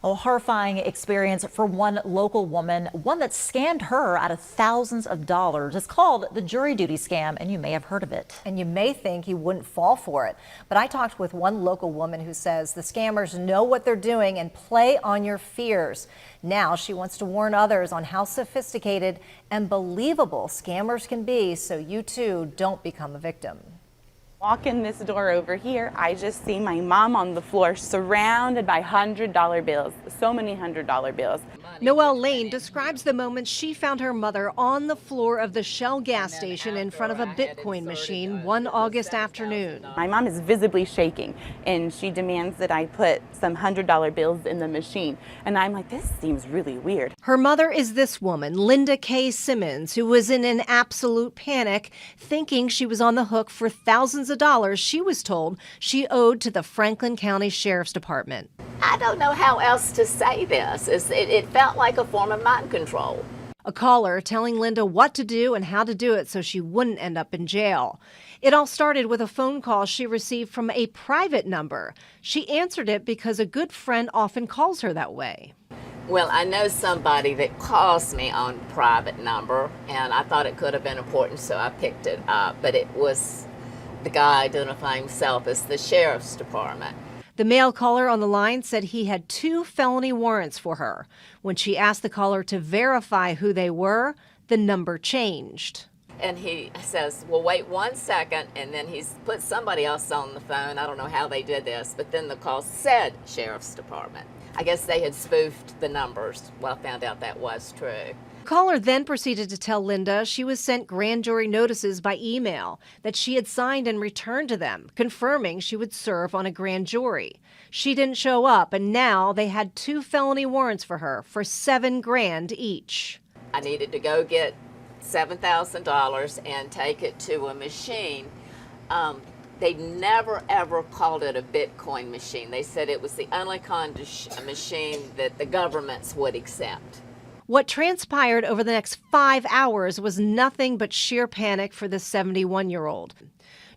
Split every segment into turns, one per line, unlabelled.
A horrifying experience for one local woman, one that scammed her out of thousands of dollars. It's called the jury duty scam, and you may have heard of it.
And you may think you wouldn't fall for it. But I talked with one local woman who says the scammers know what they're doing and play on your fears. Now she wants to warn others on how sophisticated and believable scammers can be, so you too don't become a victim.
Walk in this door over here, I just see my mom on the floor surrounded by $100 bills, so many $100 bills.
Noelle Lane describes the moment she found her mother on the floor of the Shell gas station in front of a Bitcoin machine one August afternoon.
My mom is visibly shaking and she demands that I put some $100 bills in the machine. And I'm like, this seems really weird.
Her mother is this woman, Linda K. Simmons, who was in an absolute panic, thinking she was on the hook for thousands of dollars she was told she owed to the Franklin County Sheriff's Department.
I don't know how else to say this. It felt like a form of mind control.
A caller telling Linda what to do and how to do it so she wouldn't end up in jail. It all started with a phone call she received from a private number. She answered it because a good friend often calls her that way.
Well, I know somebody that calls me on private number, and I thought it could have been important, so I picked it up. But it was the guy identifying himself as the Sheriff's Department.
The male caller on the line said he had 2 felony warrants for her. When she asked the caller to verify who they were, the number changed.
And he says, well, wait 1 second, and then he's put somebody else on the phone. I don't know how they did this, but then the call said Sheriff's Department. I guess they had spoofed the numbers. Well, I found out that was true.
The caller then proceeded to tell Linda she was sent grand jury notices by email that she had signed and returned to them, confirming she would serve on a grand jury. She didn't show up, and now they had 2 felony warrants for her for $7 grand each.
I needed to go get $7,000 and take it to a machine. They never ever called it a Bitcoin machine. They said it was the only kind of machine that the governments would accept.
What transpired over the next 5 hours was nothing but sheer panic for the 71-year-old.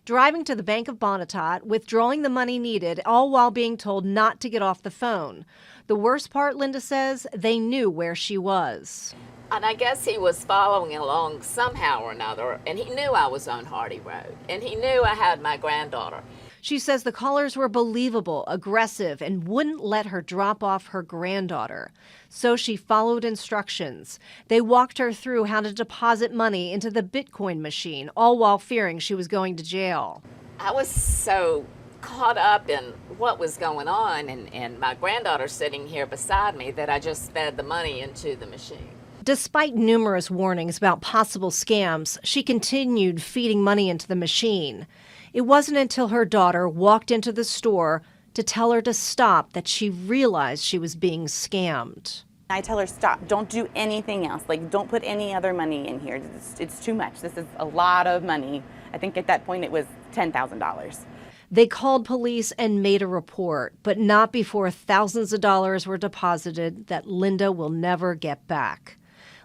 Driving to the Bank of Bonitot, withdrawing the money needed, all while being told not to get off the phone. The worst part, Linda says, they knew where she was.
And I guess he was following along somehow or another, and he knew I was on Hardy Road, and he knew I had my granddaughter.
She says the callers were believable, aggressive, and wouldn't let her drop off her granddaughter. So she followed instructions. They walked her through how to deposit money into the Bitcoin machine, all while fearing she was going to jail.
I was so caught up in what was going on, and my granddaughter sitting here beside me, that I just fed the money into the machine.
Despite numerous warnings about possible scams, she continued feeding money into the machine. It wasn't until her daughter walked into the store to tell her to stop that she realized she was being scammed.
I tell her, stop, don't do anything else. Like, don't put any other money in here. It's too much. This is a lot of money. I think at that point it was $10,000.
They called police and made a report, but not before thousands of dollars were deposited that Linda will never get back.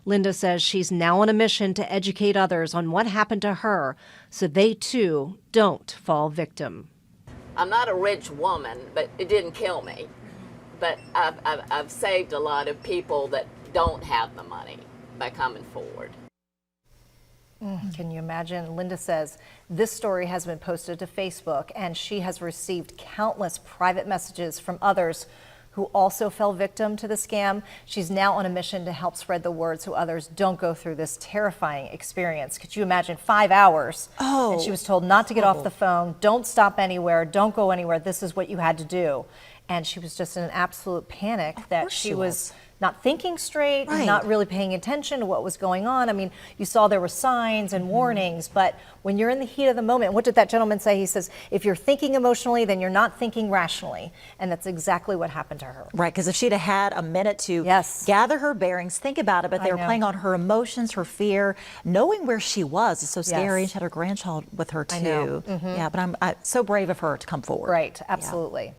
Linda says she's now on a mission to educate others on what happened to her so they too don't fall victim.
I'm not a rich woman, but it didn't kill me. But I've saved a lot of people that don't have the money by coming forward.
Can you imagine? Linda says this story has been posted to Facebook, and she has received countless private messages from others who also fell victim to the scam. She's now on a mission to help spread the word so others don't go through this terrifying experience. Could you imagine 5 hours? And she was told not to get off the phone, don't stop anywhere, don't go anywhere, this is what you had to do. And she was just in an absolute panic that she was not thinking straight, not really paying attention to what was going on. I mean, you saw there were signs and warnings, but when you're in the heat of the moment, what did that gentleman say? He says, if you're thinking emotionally, then you're not thinking rationally. And that's exactly what happened to her.
Right, because if she'd have had a minute to gather her bearings, think about it, but they were playing on her emotions, her fear, knowing where she was is so scary. And she had her grandchild with her too. Yeah, but I'm so brave of her to come forward.
Right, absolutely.